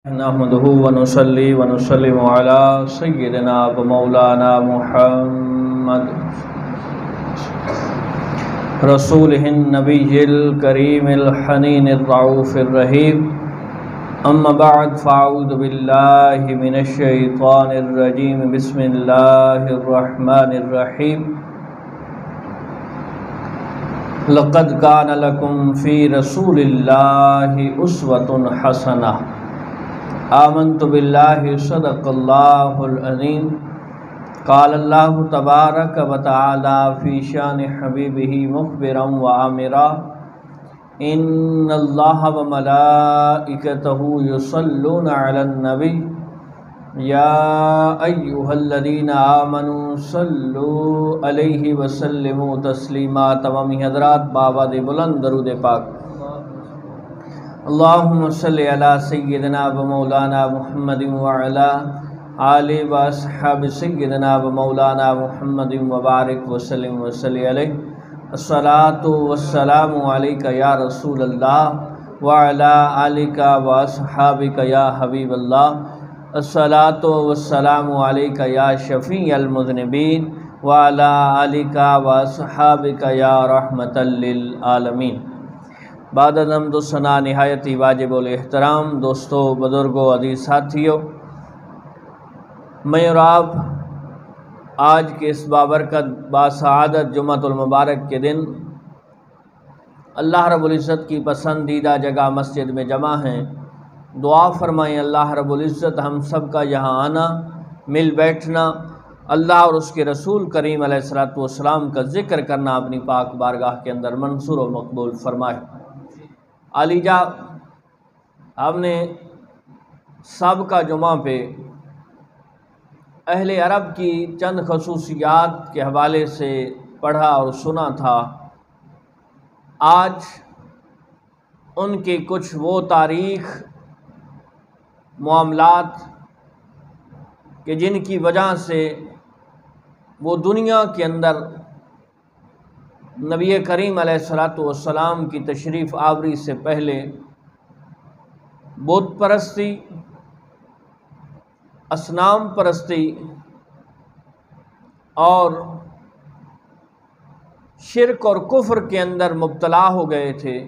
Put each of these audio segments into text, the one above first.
نحمده ونصلي ونسلم على سيدنا ومولانا محمد رسوله النبي الكريم الحنين الرؤوف الرحيم. أما بعد فأعوذ بالله من الشيطان الرجيم. بسم الله الرحمن الرحيم. لقد كان لكم في رسول الله أسوة حسنة. آمنت بالله صدق الله العظيم. قال الله تبارك وتعالى في شان حبيبه مخبرا وآمرا إن الله وملائكته يصلون على النبي يا أيها الذين آمنوا صلوا عليه وسلموا تسلیما. تمامی حضرات بآباد بلند درود پاک. اللہم صلی علی سیدنا و مولانا محمد وعلا آل و اصحاب سیدنا و مولانا محمد وبارک وسلم وصلی علیہ. الصلاۃ والسلام علیک یا رسول اللہ وعلا آلک و اصحابک یا حبیب اللہ. الصلاۃ والسلام علیک یا شفیع المذنبین وعلا آلک و اصحابک یا رحمۃ للعالمین. بعد از حمد و ثنا نہایت ہی واجب الاحترام دوستو، بزرگوں، عزیز ساتھیوں، میں اور آپ آج کے اس بابرکت باسعادت جمعۃ المبارک کے دن اللہ رب العزت کی پسندیدہ جگہ مسجد میں جمع ہیں. دعا فرمائیں اللہ رب العزت ہم سب کا یہاں آنا، مل بیٹھنا، اللہ اور اس کے رسول کریم علیہ الصلوۃ والسلام کا ذکر کرنا اپنی پاک بارگاہ کے اندر منصور و مقبول فرمائے. عالیجا ہم نے سابقہ جمعہ پہ اہل عرب کی چند خصوصیات کے حوالے سے پڑھا اور سنا تھا. آج ان کے کچھ وہ تاریخ معاملات کہ جن کی وجہ سے وہ دنیا کے اندر نبی کریم علیہ الصلوۃ والسلام کی تشریف آوری سے پہلے بت پرستی، اصنام پرستی اور شرک اور کفر کے اندر مبتلا ہو گئے تھے.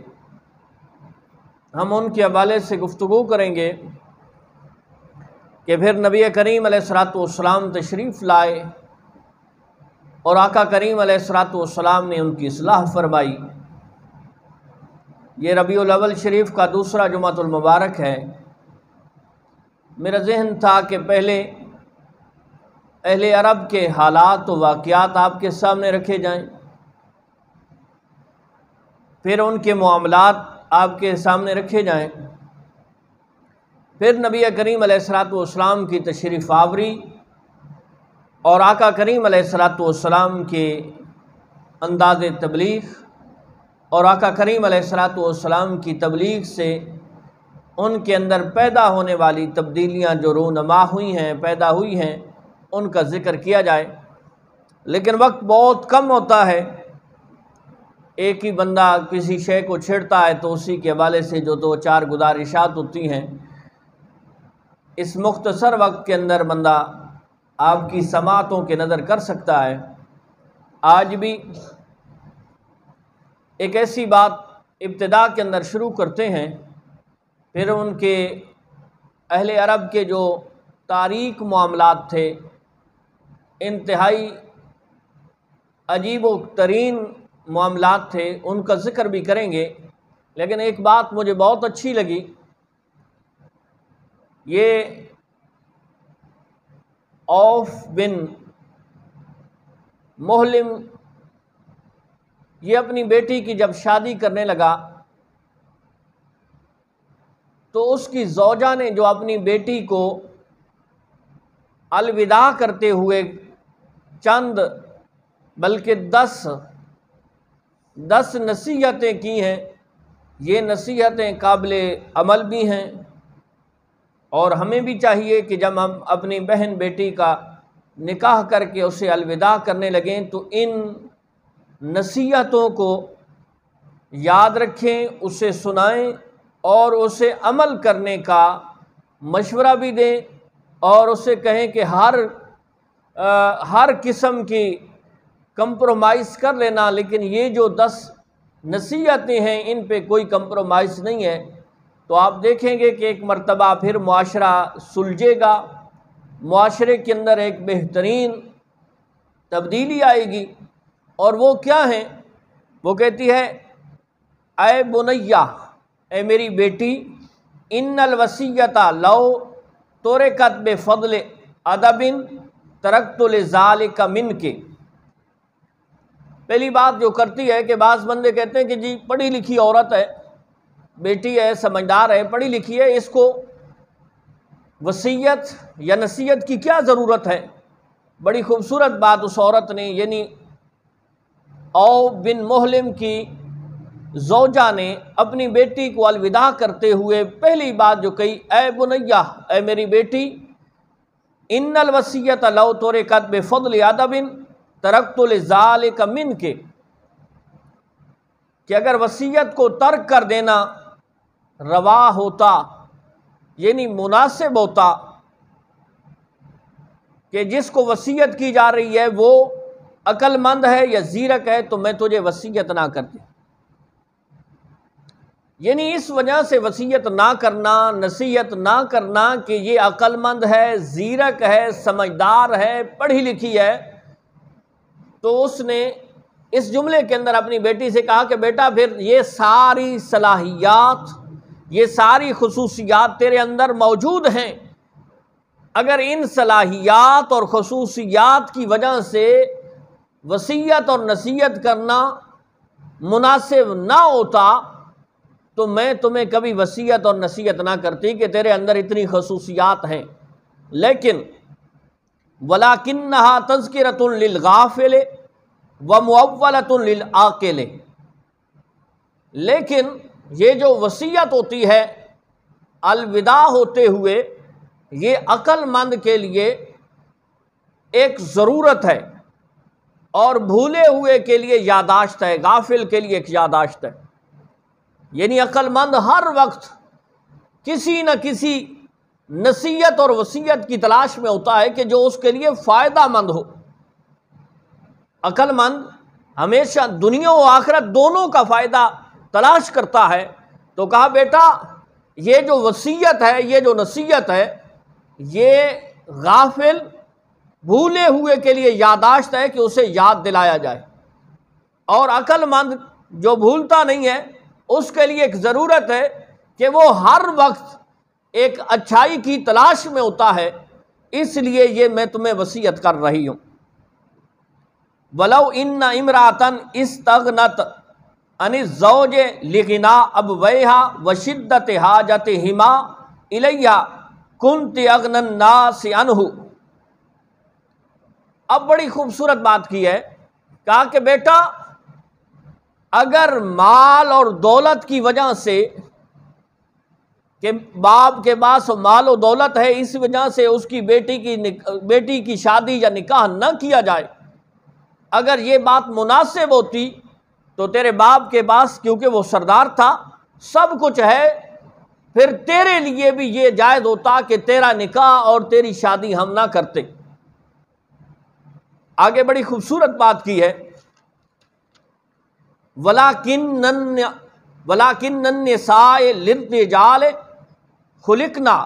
ہم ان کے حوالے سے گفتگو کریں گے کہ پھر نبی کریم علیہ الصلوۃ والسلام تشریف لائے اور آقا کریم علیہ الصلوۃ والسلام نے ان کی اصلاح فرمائی. یہ ربیع الاول شریف کا دوسرا جمعۃ المبارک ہے. میرا ذہن تھا کہ پہلے اہل عرب کے حالات و واقعات آپ کے سامنے رکھے جائیں، پھر ان کے معاملات آپ کے سامنے رکھے جائیں، پھر نبی کریم علیہ الصلوۃ والسلام کی تشریف آوری اور آقا کریم علیہ الصلوۃ والسلام کے انداز تبلیغ اور آقا کریم علیہ الصلوۃ والسلام کی تبلیغ سے ان کے اندر پیدا ہونے والی تبدیلیاں جو رونما ہوئی ہیں، پیدا ہوئی ہیں، ان کا ذکر کیا جائے. لیکن وقت بہت کم ہوتا ہے. ایک ہی بندہ کسی شے کو چھیڑتا ہے تو اسی کے حوالے سے جو دو چار گزارشات ہوتی ہیں، اس مختصر وقت کے اندر بندہ آپ کی سماعتوں کے نظر کر سکتا ہے. آج بھی ایک ایسی بات ابتدا کے اندر شروع کرتے ہیں، پھر ان کے اہل عرب کے جو تاریک معاملات تھے، انتہائی عجیب و ترین معاملات تھے، ان کا ذکر بھی کریں گے. لیکن ایک بات مجھے بہت اچھی لگی، یہ عوف بن محلم یہ اپنی بیٹی کی جب شادی کرنے لگا تو اس کی زوجہ نے جو اپنی بیٹی کو الوداع کرتے ہوئے چند بلکہ 10 نصیحتیں کی ہیں، یہ نصیحتیں قابل عمل بھی ہیں. اور ہمیں بھی چاہیے کہ جب ہم اپنی بہن بیٹی کا نکاح کر کے اسے الوداع کرنے لگیں تو ان نصیحتوں کو یاد رکھیں، اسے سنائیں اور اسے عمل کرنے کا مشورہ بھی دیں اور اسے کہیں کہ ہر قسم کی کمپرومائز کر لینا، لیکن یہ جو 10 نصیحتیں ہیں ان پہ کوئی کمپرومائز نہیں ہے، تو آپ دیکھیں گے کہ ایک مرتبہ پھر معاشرہ سلجھے گا، معاشرے کے اندر ایک بہترین تبدیلی آئے گی۔ اور وہ کیا ہیں؟ وہ کہتی ہے اے بنیہ، اے میری بیٹی، ان الوصیۃ لو ترکت بفضل ادب ترکت لذالک منک۔ پہلی بات جو کرتی ہے کہ بعض بندے کہتے ہیں کہ جی پڑھی لکھی عورت ہے، بیٹی ہے، سمجھدار ہے، پڑھی لکھی ہے، اس کو وصیت یا نصیحت کی کیا ضرورت ہے؟ بڑی خوبصورت بات اس عورت نے، یعنی او بن محلم کی زوجہ نے اپنی بیٹی کو الوداع کرتے ہوئے پہلی بات جو کہی، اے بنیہ، اے میری بیٹی، ان الوصیۃ لو ترکت بفضل ادب ترکت لذالک منک، کہ اگر وصیت کو ترک کر دینا روا ہوتا، یعنی مناسب ہوتا، کہ جس کو وصیت کی جا رہی ہے وہ عقل مند ہے یا زیرک ہے، تو میں تجھے وصیت نہ کرتی۔ یعنی اس وجہ سے وصیت نہ کرنا، نصیحت نہ کرنا کہ یہ عقل مند ہے، زیرک ہے، سمجھدار ہے، پڑھی لکھی ہے، تو اس نے اس جملے کے اندر اپنی بیٹی سے کہا کہ بیٹا پھر یہ ساری صلاحیات، یہ ساری خصوصیات تیرے اندر موجود ہیں، اگر ان صلاحیات اور خصوصیات کی وجہ سے وصیت اور نصیحت کرنا مناسب نہ ہوتا تو میں تمہیں کبھی وصیت اور نصیحت نہ کرتی کہ تیرے اندر اتنی خصوصیات ہیں۔ لیکن وَلَكِنَّهَا تَذْكِرَةٌ لِلْغَافِلِ وَمُؤَوَّلَةٌ لِلْعَاقِلِ، لیکن یہ جو وصیت ہوتی ہے الوداع ہوتے ہوئے، یہ عقل مند کے لیے ایک ضرورت ہے اور بھولے ہوئے کے لیے یادداشت ہے، غافل کے لیے ایک یادداشت ہے۔ یعنی عقل مند ہر وقت کسی نہ کسی نصیحت اور وصیت کی تلاش میں ہوتا ہے کہ جو اس کے لیے فائدہ مند ہو۔ عقل مند ہمیشہ دنیا و آخرت دونوں کا فائدہ تلاش کرتا ہے۔ تو کہا بیٹا یہ جو وصیت ہے، یہ جو نصیحت ہے، یہ غافل بھولے ہوئے کے لیے یادداشت ہے کہ اسے یاد دلایا جائے، اور عقل مند جو بھولتا نہیں ہے اس کے لیے ایک ضرورت ہے کہ وہ ہر وقت ایک اچھائی کی تلاش میں ہوتا ہے، اس لیے یہ میں تمہیں وصیت کر رہی ہوں۔ وَلَوْ إِنَّ امْرَأَةً اسْتَغْنَتْ عَنِ الزَّوْجِ لِغِنَىٰ أَبْوَيْهَا وَشِدَّةِ حَاجَتِهِمَا إِلَيْهَا كُنْتِ أَغْنَى النَّاسِ عَنْهُ۔ اب بڑی خوبصورت بات کی ہے، کہا کہ بیٹا اگر مال اور دولت کی وجہ سے، کہ باپ کے پاس مال و دولت ہے، اس وجہ سے اس کی بیٹی کی شادی یا نکاح نہ کیا جائے، اگر یہ بات مناسب ہوتی تو تیرے باپ کے پاس، کیونکہ وہ سردار تھا، سب کچھ ہے، پھر تیرے لیے بھی یہ جائز ہوتا کہ تیرا نکاح اور تیری شادی ہم نہ کرتے۔ آگے بڑی خوبصورت بات کی ہے، وَلَكِنَّ النِّسَاءَ لِلرِّجَالِ خُلِقْنَا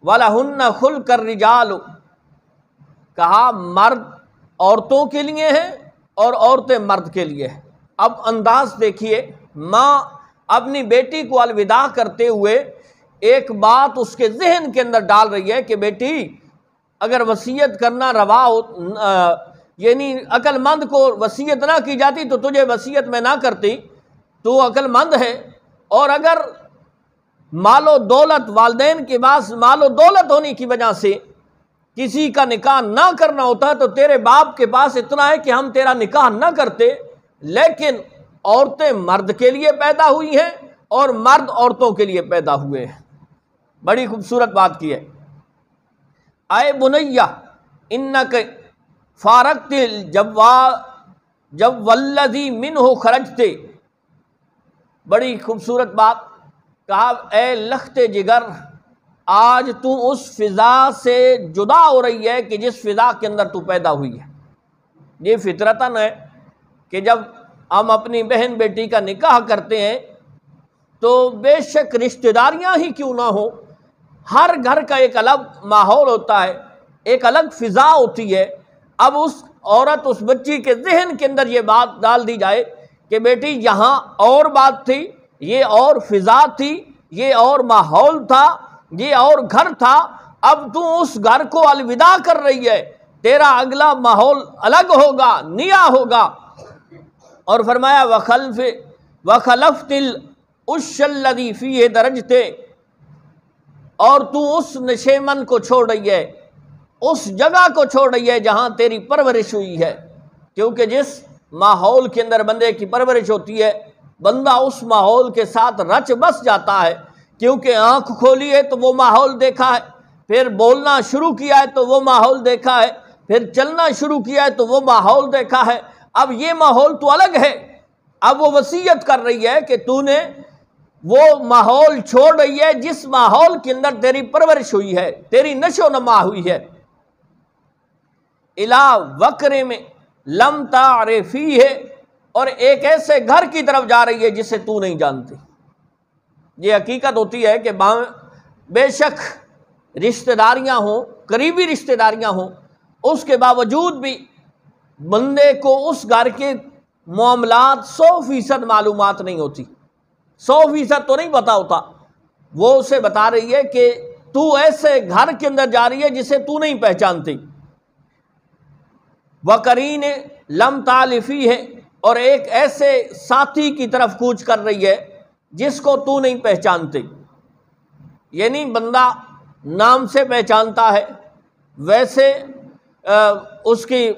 وَلَهُنَّ خُلْقُ الرِّجَالِ، کہا مرد عورتوں کے لیے ہیں اور عورتیں مرد کے لیے ہیں۔ اب انداز دیکھیے، ماں اپنی بیٹی کو الوداع کرتے ہوئے ایک بات اس کے ذہن کے اندر ڈال رہی ہے کہ بیٹی اگر وصیت کرنا روا ہو، یعنی عقل مند کو وصیت نہ کی جاتی تو تجھے وصیت میں نہ کرتی، تو عقل مند ہے، اور اگر مال و دولت، والدین کے پاس مال و دولت ہونے کی وجہ سے کسی کا نکاح نہ کرنا ہوتا تو تیرے باپ کے پاس اتنا ہے کہ ہم تیرا نکاح نہ کرتے، لیکن عورتیں مرد کے لیے پیدا ہوئی ہیں اور مرد عورتوں کے لیے پیدا ہوئے ہیں۔ بڑی خوبصورت بات کی ہے، اے بنیہ انک فارقت جب والذی منہ خرجت، بڑی خوبصورت بات، کہا اے لخت جگر، آج تو اس فضا سے جدا ہو رہی ہے کہ جس فضا کے اندر تو پیدا ہوئی ہے۔ یہ فطرتاً ہے کہ جب ہم اپنی بہن بیٹی کا نکاح کرتے ہیں تو بے شک رشتہ داریاں ہی کیوں نہ ہوں، ہر گھر کا ایک الگ ماحول ہوتا ہے، ایک الگ فضا ہوتی ہے۔ اب اس عورت، اس بچی کے ذہن کے اندر یہ بات ڈال دی جائے کہ بیٹی یہاں اور بات تھی، یہ اور فضا تھی، یہ اور ماحول تھا، یہ اور گھر تھا، اب تو اس گھر کو الوداع کر رہی ہے، تیرا اگلا ماحول الگ ہوگا، نیا ہوگا۔ اور فرمایا وَخَلَفْتِ الْعُشَّ الَّذِي فِيهِ دَرَجْتِ، اور تو اس نشیمن کو چھوڑ رہی ہے، اس جگہ کو چھوڑ رہی ہے جہاں تیری پرورش ہوئی ہے، کیونکہ جس ماحول کے اندر بندے کی پرورش ہوتی ہے بندہ اس ماحول کے ساتھ رچ بس جاتا ہے، کیونکہ آنکھ کھولی ہے تو وہ ماحول دیکھا ہے، پھر بولنا شروع کیا ہے تو وہ ماحول دیکھا ہے، پھر چلنا شروع کیا ہے تو وہ ماحول دیکھا ہے۔ اب یہ ماحول تو الگ ہے، اب وہ وصیت کر رہی ہے کہ تو نے وہ ماحول چھوڑ رہی ہے جس ماحول کے اندر تیری پرورش ہوئی ہے، تیری نشو و نما ہوئی ہے۔ اِلَىٰ وَقْرٍ لَمْ تَعْرِفِیہِ، اور ایک ایسے گھر کی طرف جا رہی ہے جسے تو نہیں جانتی۔ یہ حقیقت ہوتی ہے کہ بے شک رشتہ داریاں ہوں، قریبی رشتہ داریاں ہوں، اس کے باوجود بھی بندے کو اس گھر کے معاملات 100% معلومات نہیں ہوتی، 100% تو نہیں پتا ہوتا۔ وہ اسے بتا رہی ہے کہ تو ایسے گھر کے اندر جا رہی ہے جسے تو نہیں پہچانتی۔ وَقَرِینٍ لَمْ تَعْرِفِیہِ، اور ایک ایسے ساتھی کی طرف کوچ کر رہی ہے جس کو تو نہیں پہچانتی۔ یعنی بندہ نام سے پہچانتا ہے، ویسے اس کی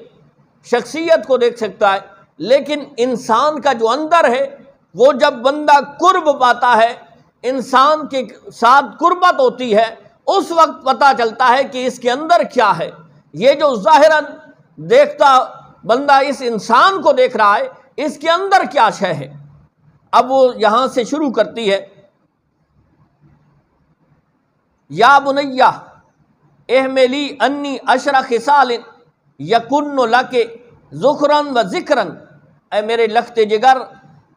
شخصیت کو دیکھ سکتا ہے، لیکن انسان کا جو اندر ہے وہ جب بندہ قرب پاتا ہے، انسان کے ساتھ قربت ہوتی ہے، اس وقت پتہ چلتا ہے کہ اس کے اندر کیا ہے۔ یہ جو ظاہراً دیکھتا بندہ اس انسان کو دیکھ رہا ہے، اس کے اندر کیا شے ہے۔ اب وہ یہاں سے شروع کرتی ہے، یا بنیہ احملی انی 10 خصال یکن لک ذکراً و ذکراً، اے میرے لخت جگر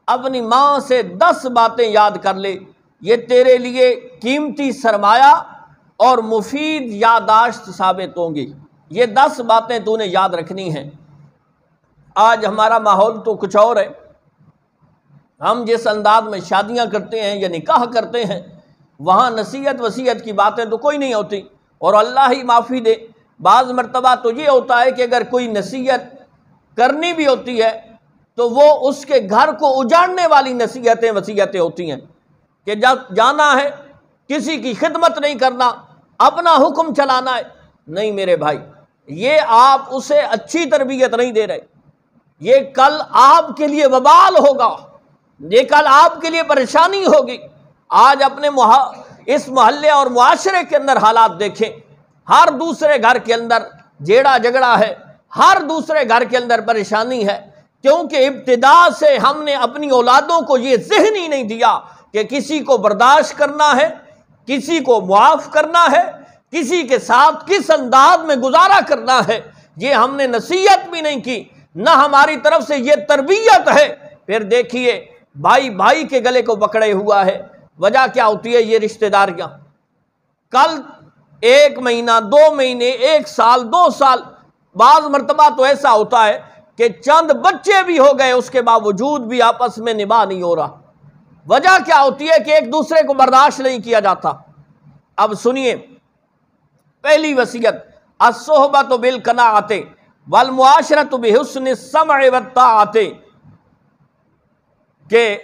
اپنی ماں سے 10 باتیں یاد کر لے، یہ تیرے لیے قیمتی سرمایہ اور مفید یادداشت ثابت ہوں گی۔ یہ 10 باتیں تو نے یاد رکھنی ہیں۔ آج ہمارا ماحول تو کچھ اور ہے، ہم جس انداز میں شادیاں کرتے ہیں یا نکاح کرتے ہیں وہاں نصیحت وصیت کی باتیں تو کوئی نہیں ہوتی، اور اللہ ہی معافی دے، بعض مرتبہ تو یہ ہوتا ہے کہ اگر کوئی نصیحت کرنی بھی ہوتی ہے تو وہ اس کے گھر کو اجاڑنے والی نصیحتیں وصیتیں ہوتی ہیں کہ جب جانا ہے کسی کی خدمت نہیں کرنا، اپنا حکم چلانا ہے۔ نہیں میرے بھائی، یہ آپ اسے اچھی تربیت نہیں دے رہے، یہ کل آپ کے لیے وبال ہوگا، یہ کل آپ کے لیے پریشانی ہوگی۔ آج اپنے اس محلے اور معاشرے کے اندر حالات دیکھیں، ہر دوسرے گھر کے اندر جیڑا جھگڑا ہے، ہر دوسرے گھر کے اندر پریشانی ہے، کیونکہ ابتدا سے ہم نے اپنی اولادوں کو یہ ذہن ہی نہیں دیا کہ کسی کو برداشت کرنا ہے، کسی کو معاف کرنا ہے، کسی کے ساتھ کس انداز میں گزارا کرنا ہے۔ یہ ہم نے نصیحت بھی نہیں کی، نہ ہماری طرف سے یہ تربیت ہے۔ پھر دیکھیے بھائی بھائی کے گلے کو پکڑے ہوا ہے۔ وجہ کیا ہوتی ہے؟ یہ رشتہ داریاں کل 1 مہینہ 2 مہینے 1 سال 2 سال، بعض مرتبہ تو ایسا ہوتا ہے کہ چند بچے بھی ہو گئے اس کے باوجود بھی آپس میں نباہ نہیں ہو رہا۔ وجہ کیا ہوتی ہے کہ ایک دوسرے کو برداشت نہیں کیا جاتا۔ اب سنیے پہلی وصیت، الصحبۃ بالقناعۃ والمعاشرۃ بحسن السمع والطاعۃ، کہ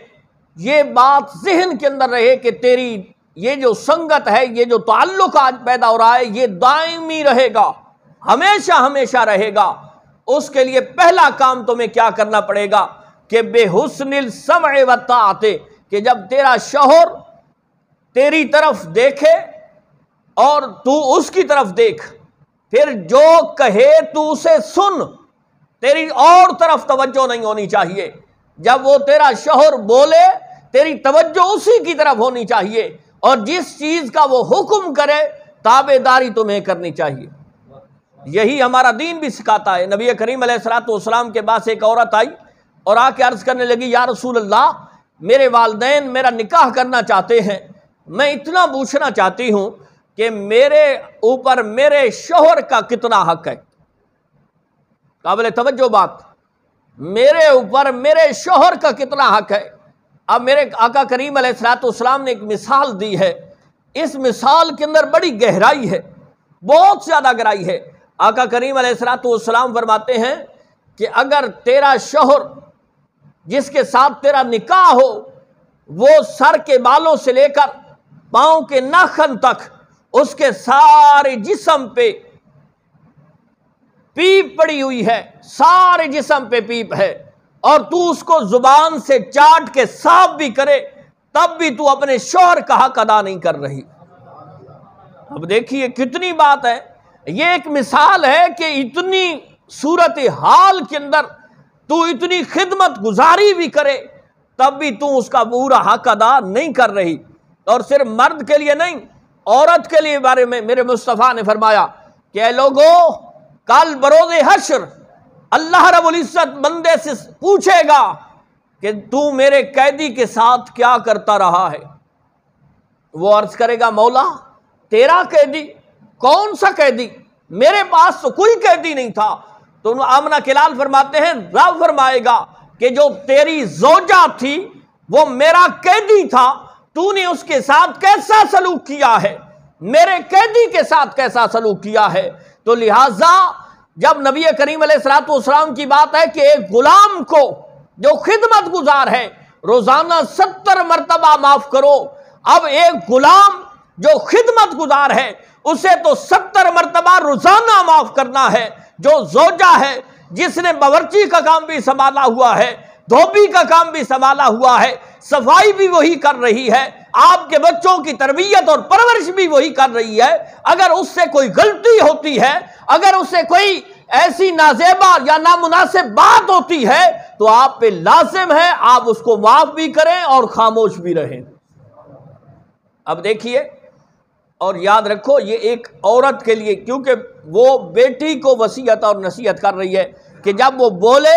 یہ بات ذہن کے اندر رہے کہ تیری یہ جو سنگت ہے، یہ جو تعلق آج پیدا ہو رہا ہے، یہ دائمی رہے گا، ہمیشہ ہمیشہ رہے گا۔ اس کے لیے پہلا کام تمہیں کیا کرنا پڑے گا کہ بے حسن السمع والطاعۃ، کہ جب تیرا شوہر تیری طرف دیکھے اور تو اس کی طرف دیکھ، پھر جو کہے تو اسے سن، تیری اور طرف توجہ نہیں ہونی چاہیے۔ جب وہ تیرا شوہر بولے تیری توجہ اسی کی طرف ہونی چاہیے، اور جس چیز کا وہ حکم کرے تابع داری تمہیں کرنی چاہیے۔ یہی ہمارا دین بھی سکھاتا ہے۔ نبی کریم علیہ الصلوۃ والسلام کے پاس ایک عورت آئی اور آ کے عرض کرنے لگی، یا رسول اللہ، میرے والدین میرا نکاح کرنا چاہتے ہیں، میں اتنا پوچھنا چاہتی ہوں کہ میرے اوپر میرے شوہر کا کتنا حق ہے۔ قابل توجہ بات، میرے اوپر میرے شوہر کا کتنا حق ہے۔ اب میرے آقا کریم علیہ الصلوۃ والسلام نے ایک مثال دی ہے، اس مثال کے اندر بڑی گہرائی ہے، بہت زیادہ گہرائی ہے۔ آقا کریم علیہ الصلوۃ والسلام فرماتے ہیں کہ اگر تیرا شوہر جس کے ساتھ تیرا نکاح ہو وہ سر کے بالوں سے لے کر پاؤں کے ناخن تک اس کے سارے جسم پہ پیپ پڑی ہوئی ہے، سارے جسم پہ پیپ ہے، اور تو اس کو زبان سے چاٹ کے صاف بھی کرے تب بھی تو اپنے شوہر کا حق ادا نہیں کر رہی۔ اب دیکھیے کتنی بات ہے، یہ ایک مثال ہے کہ اتنی صورتحال کے اندر تو اتنی خدمت گزاری بھی کرے تب بھی تو اس کا پورا حق ادا نہیں کر رہی۔ اور صرف مرد کے لیے نہیں، عورت کے لیے بارے میں میرے مصطفیٰ نے فرمایا کہ اے لوگو، کل بروز حشر اللہ رب العزت بندے سے پوچھے گا کہ تو میرے قیدی کے ساتھ کیا کرتا رہا ہے۔ وہ عرض کرے گا، مولا تیرا قیدی؟ کون سا قیدی؟ میرے پاس تو کوئی قیدی نہیں تھا۔ تو آمنہ کلال فرماتے ہیں، رب فرمائے گا کہ جو تیری زوجہ تھی وہ میرا قیدی تھا، تو نے اس کے ساتھ کیسا سلوک کیا ہے، میرے قیدی کے ساتھ کیسا سلوک کیا ہے۔ تو لہٰذا جب نبی کریم علیہ الصلوۃ والسلام کی بات ہے کہ ایک غلام کو جو خدمت گزار ہے روزانہ 70 مرتبہ معاف کرو، اب ایک غلام جو خدمت گزار ہے اسے تو 70 مرتبہ روزانہ معاف کرنا ہے۔ جو زوجہ ہے جس نے باورچی کا کام بھی سنبھالا ہوا ہے، دھوبی کا کام بھی سنبھالا ہوا ہے، صفائی بھی وہی کر رہی ہے، آپ کے بچوں کی تربیت اور پرورش بھی وہی کر رہی ہے، اگر اس سے کوئی غلطی ہوتی ہے، اگر اس سے کوئی ایسی نازیبا یا نامناسب بات ہوتی ہے تو آپ پہ لازم ہے آپ اس کو معاف بھی کریں اور خاموش بھی رہیں۔ اب دیکھیے اور یاد رکھو، یہ ایک عورت کے لیے، کیونکہ وہ بیٹی کو وصیت اور نصیحت کر رہی ہے کہ جب وہ بولے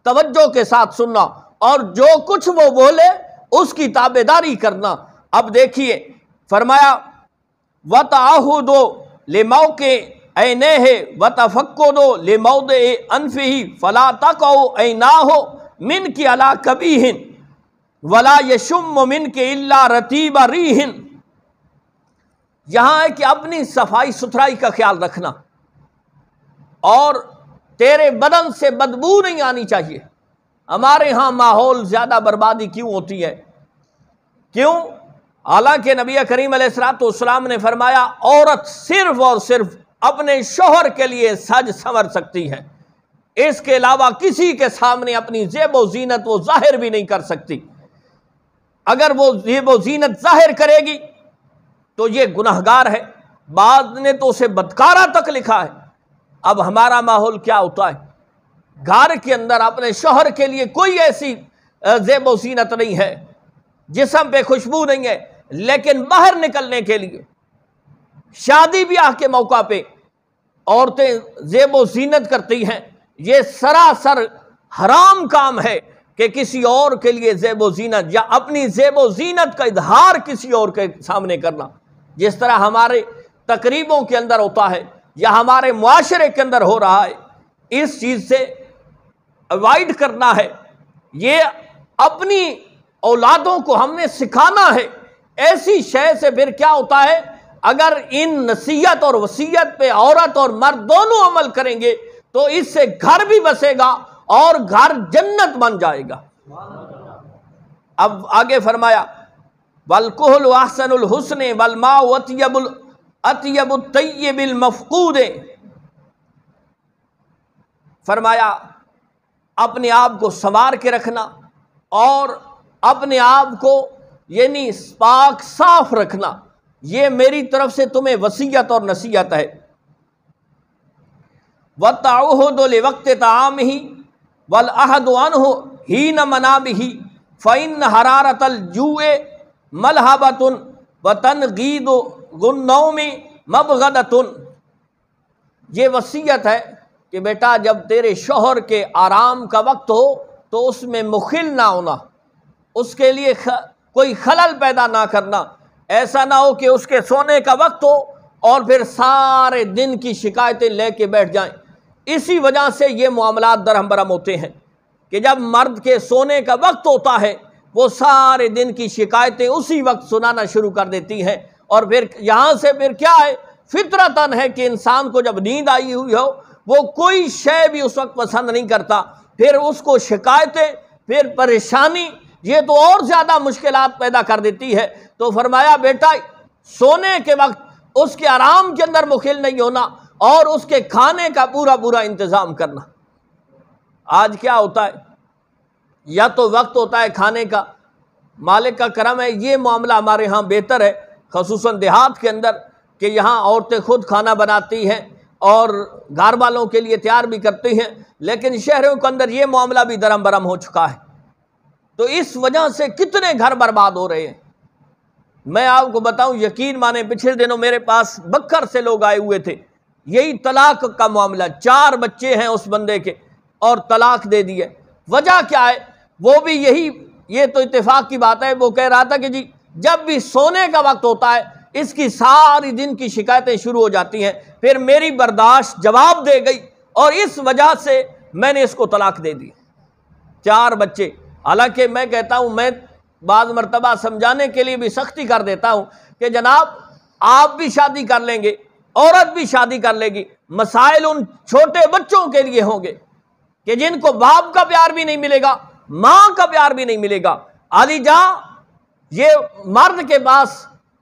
توجہ کے ساتھ سننا اور جو کچھ وہ بولے اس کی تابعداری کرنا۔ اب دیکھیے فرمایا وَتَعَهُدُ لِمَوْقِعِ عَيْنَيْهِ وَتَفَقُّدُ لِمَوْضِعِ أَنْفِهِ فَلَا تَقَعُ عَيْنَاهُ مِنْكِ عَلَى كَبِيهٍ وَلَا يَشُمُّ مِنْكِ إِلَّا رَطِيبَ رِيحٍ۔ یہاں ہے کہ اپنی صفائی ستھرائی کا خیال رکھنا اور تیرے بدن سے بدبو نہیں آنی چاہیے۔ ہمارے ہاں ماحول زیادہ بربادی کیوں ہوتی ہے؟ کیوں؟ حالانکہ نبی کریم علیہ الصلوۃ والسلام نے فرمایا عورت صرف اور صرف اپنے شوہر کے لیے سج سنور سکتی ہے، اس کے علاوہ کسی کے سامنے اپنی زیب و زینت وہ ظاہر بھی نہیں کر سکتی۔ اگر وہ زیب و زینت ظاہر کرے گی تو یہ گناہگار ہے، بعض نے تو اسے بدکارہ تک لکھا ہے۔ اب ہمارا ماحول کیا ہوتا ہے؟ گھر کے اندر اپنے شوہر کے لیے کوئی ایسی زیب و زینت نہیں ہے، جسم پہ خوشبو نہیں ہے، لیکن باہر نکلنے کے لیے شادی بیاہ کے موقع پہ عورتیں زیب و زینت کرتی ہیں۔ یہ سراسر حرام کام ہے کہ کسی اور کے لیے زیب و زینت یا اپنی زیب و زینت کا اظہار کسی اور کے سامنے کرنا، جس طرح ہمارے تقریبوں کے اندر ہوتا ہے یا ہمارے معاشرے کے اندر ہو رہا ہے، اس چیز سے اوائڈ کرنا ہے۔ یہ اپنی اولادوں کو ہم نے سکھانا ہے۔ ایسی شے سے پھر کیا ہوتا ہے، اگر ان نصیحت اور وصیت پہ عورت اور مرد دونوں عمل کریں گے تو اس سے گھر بھی بسے گا اور گھر جنت بن جائے گا۔ اب آگے فرمایا وَالْكُحْلُ أَحْسَنُ الْحُسْنِ وَالْمَاءُ أَطْيَبُ الطَّيِّبِ الْمَفْقُودِ۔ فرمایا اپنے آپ کو سنوار کے رکھنا اور اپنے آپ کو یعنی پاک صاف رکھنا، یہ میری طرف سے تمہیں وصیت اور نصیحت ہے۔ وَالتَّعُهُدُ لِوَقْتِ طَعَامِهِ وَالْأَحَدُ عَنْهُ حِينَ مَنَامِهِ فَإِنَّ حَرَارَةَ الْجُوعِ مَلْهَبَةٌ وَتَنْغِيدُ غُنَّوْمِ مَبْغَدَةٌ، یہ وصیت ہے کہ بیٹا جب تیرے شوہر کے آرام کا وقت ہو تو اس میں مخل نہ ہونا، اس کے لیے کوئی خلل پیدا نہ کرنا، ایسا نہ ہو کہ اس کے سونے کا وقت ہو اور پھر سارے دن کی شکایتیں لے کے بیٹھ جائیں۔ اسی وجہ سے یہ معاملات درہم برہم ہوتے ہیں کہ جب مرد کے سونے کا وقت ہوتا ہے وہ سارے دن کی شکایتیں اسی وقت سنانا شروع کر دیتی ہیں، اور پھر یہاں سے پھر کیا ہے، فطرتاً ہے کہ انسان کو جب نیند آئی ہوئی ہو وہ کوئی شے بھی اس وقت پسند نہیں کرتا، پھر اس کو شکایتیں، پھر پریشانی، یہ تو اور زیادہ مشکلات پیدا کر دیتی ہے۔ تو فرمایا بیٹا سونے کے وقت اس کے آرام کے اندر مخل نہیں ہونا اور اس کے کھانے کا پورا پورا انتظام کرنا۔ آج کیا ہوتا ہے، یا تو وقت ہوتا ہے کھانے کا، مالک کا کرم ہے یہ معاملہ ہمارے ہاں بہتر ہے، خصوصاً دیہات کے اندر، کہ یہاں عورتیں خود کھانا بناتی ہیں اور گھر والوں کے لیے تیار بھی کرتی ہیں، لیکن شہروں کے اندر یہ معاملہ بھی درہم برہم ہو چکا ہے۔ تو اس وجہ سے کتنے گھر برباد ہو رہے ہیں۔ میں آپ کو بتاؤں، یقین مانے پچھلے دنوں میرے پاس بکر سے لوگ آئے ہوئے تھے، یہی طلاق کا معاملہ، 4 بچے ہیں اس بندے کے اور طلاق دے دیے۔ وجہ کیا ہے؟ وہ بھی یہی، یہ تو اتفاق کی بات ہے، وہ کہہ رہا تھا کہ جی جب بھی سونے کا وقت ہوتا ہے اس کی ساری دن کی شکایتیں شروع ہو جاتی ہیں، پھر میری برداشت جواب دے گئی اور اس وجہ سے میں نے اس کو طلاق دے دی۔ 4 بچے، حالانکہ میں کہتا ہوں، میں بعض مرتبہ سمجھانے کے لیے بھی سختی کر دیتا ہوں کہ جناب آپ بھی شادی کر لیں گے، عورت بھی شادی کر لے گی، مسائل ان چھوٹے بچوں کے لیے ہوں گے کہ جن کو باپ کا پیار بھی نہیں ملے گا، ماں کا پیار بھی نہیں ملے گا۔ علی جاں، یہ مرد کے پاس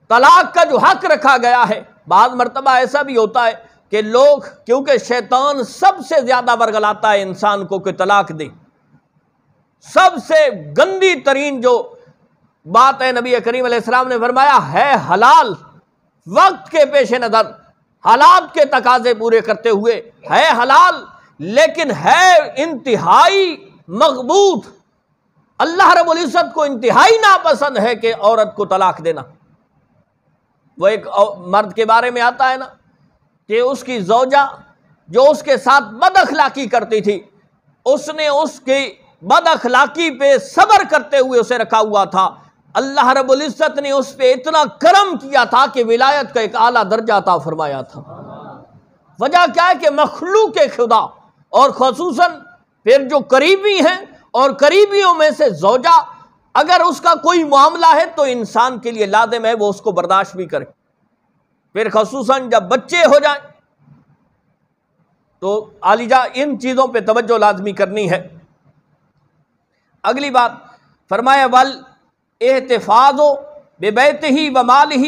طلاق کا جو حق رکھا گیا ہے، بعض مرتبہ ایسا بھی ہوتا ہے کہ لوگ، کیونکہ شیطان سب سے زیادہ ورگلاتا ہے انسان کو کہ طلاق دے، سب سے گندی ترین جو بات ہے، نبی کریم علیہ السلام نے فرمایا ہے حلال، وقت کے پیش نظر حالات کے تقاضے پورے کرتے ہوئے ہے حلال، لیکن ہے انتہائی مغبوط، اللہ رب العزت کو انتہائی ناپسند ہے کہ عورت کو طلاق دینا۔ وہ ایک مرد کے بارے میں آتا ہے نا کہ اس کی زوجہ جو اس کے ساتھ بد اخلاقی کرتی تھی، اس نے اس کی بد اخلاقی پہ صبر کرتے ہوئے اسے رکھا ہوا تھا، اللہ رب العزت نے اس پہ اتنا کرم کیا تھا کہ ولایت کا ایک اعلیٰ درجہ عطا فرمایا تھا۔ وجہ کیا ہے کہ مخلوق خدا، اور خصوصاً پھر جو قریبی ہیں اور قریبیوں میں سے زوجہ، اگر اس کا کوئی معاملہ ہے تو انسان کے لیے لازم ہے وہ اس کو برداشت بھی کرے، پھر خصوصاً جب بچے ہو جائیں تو عالیجہ ان چیزوں پہ توجہ لازمی کرنی ہے۔ اگلی بات فرمایا والاحتفاظ ببیتہ ومالہ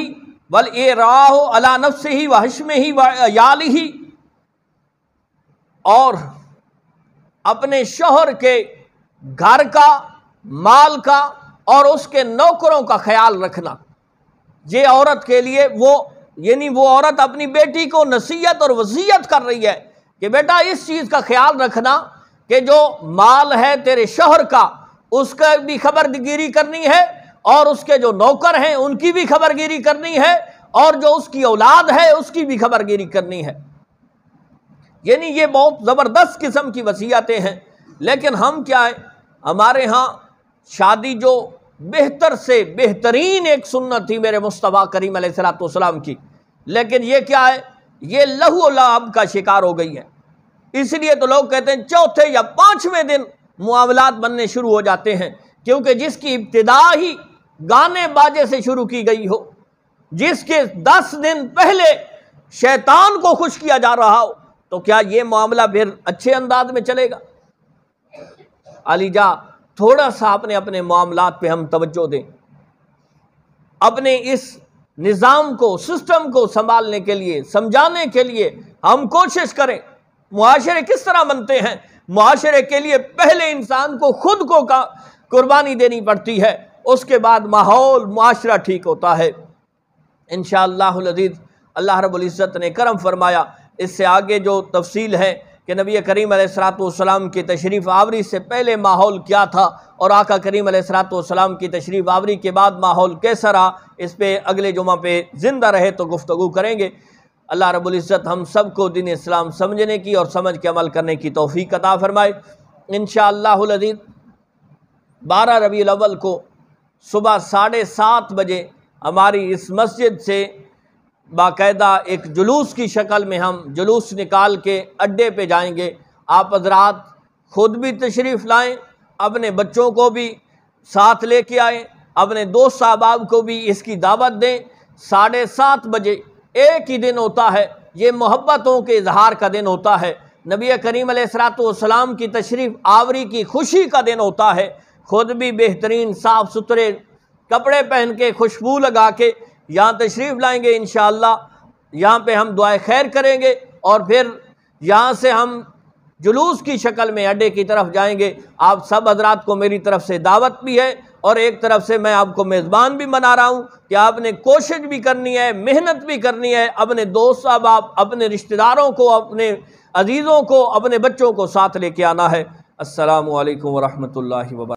والاراء علی نفسہ وحشمہ وعیالہ، اور اپنے شوہر کے گھر کا، مال کا اور اس کے نوکروں کا خیال رکھنا، یہ عورت کے لیے وہ عورت اپنی بیٹی کو نصیحت اور وصیت کر رہی ہے کہ بیٹا اس چیز کا خیال رکھنا کہ جو مال ہے تیرے شوہر کا اس کا بھی خبر گیری کرنی ہے، اور اس کے جو نوکر ہیں ان کی بھی خبر گیری کرنی ہے، اور جو اس کی اولاد ہے اس کی بھی خبر گیری کرنی ہے۔ یعنی یہ بہت زبردست قسم کی وصیتیں ہیں، لیکن ہم کیا ہے، ہمارے ہاں شادی جو بہتر سے بہترین ایک سنت تھی میرے مصطفیٰ کریم علیہ الصلوۃ والسلام کی، لیکن یہ کیا ہے، یہ لہو و لعب کا شکار ہو گئی ہے۔ اس لیے تو لوگ کہتے ہیں چوتھے یا 5ویں دن معاملات بننے شروع ہو جاتے ہیں، کیونکہ جس کی ابتدا ہی گانے باجے سے شروع کی گئی ہو، جس کے 10 دن پہلے شیطان کو خوش کیا جا رہا ہو، تو کیا یہ معاملہ پھر اچھے انداز میں چلے گا؟ علی جا تھوڑا سا اپنے معاملات پہ ہم توجہ دیں، اپنے اس نظام کو، سسٹم کو سنبھالنے کے لیے، سمجھانے کے لیے ہم کوشش کریں۔ معاشرے کس طرح بنتے ہیں؟ معاشرے کے لیے پہلے انسان کو خود کو قربانی دینی پڑتی ہے، اس کے بعد ماحول، معاشرہ ٹھیک ہوتا ہے۔ انشاءاللہ العزیز اللہ رب العزت نے کرم فرمایا، اس سے آگے جو تفصیل ہے کہ نبی کریم علیہ الصلوۃ والسلام کی تشریف آوری سے پہلے ماحول کیا تھا اور آقا کریم علیہ الصلوۃ والسلام کی تشریف آوری کے بعد ماحول کیسا رہا، اس پہ اگلے جمعہ پہ زندہ رہے تو گفتگو کریں گے۔ اللہ رب العزت ہم سب کو دین اسلام سمجھنے کی اور سمجھ کے عمل کرنے کی توفیق عطا فرمائے۔ انشاءاللہ العزیز 12 ربیع الاول کو صبح 7:30 بجے ہماری اس مسجد سے باقاعدہ ایک جلوس کی شکل میں ہم جلوس نکال کے اڈے پہ جائیں گے۔ آپ حضرات خود بھی تشریف لائیں، اپنے بچوں کو بھی ساتھ لے کے آئیں، اپنے دوست احباب کو بھی اس کی دعوت دیں۔ 7:30 بجے ایک ہی دن ہوتا ہے، یہ محبتوں کے اظہار کا دن ہوتا ہے، نبی کریم علیہ الصلوۃ والسلام کی تشریف آوری کی خوشی کا دن ہوتا ہے۔ خود بھی بہترین صاف ستھرے کپڑے پہن کے خوشبو لگا کے یہاں تشریف لائیں گے انشاءاللہ۔ یہاں پہ ہم دعائے خیر کریں گے اور پھر یہاں سے ہم جلوس کی شکل میں اڈے کی طرف جائیں گے۔ آپ سب حضرات کو میری طرف سے دعوت بھی ہے اور ایک طرف سے میں آپ کو میزبان بھی بنا رہا ہوں کہ آپ نے کوشش بھی کرنی ہے، محنت بھی کرنی ہے، اپنے دوست احباب، اپنے رشتہ داروں کو، اپنے عزیزوں کو، اپنے بچوں کو ساتھ لے کے آنا ہے۔ السلام علیکم ورحمۃ اللہ وبرکاتہ۔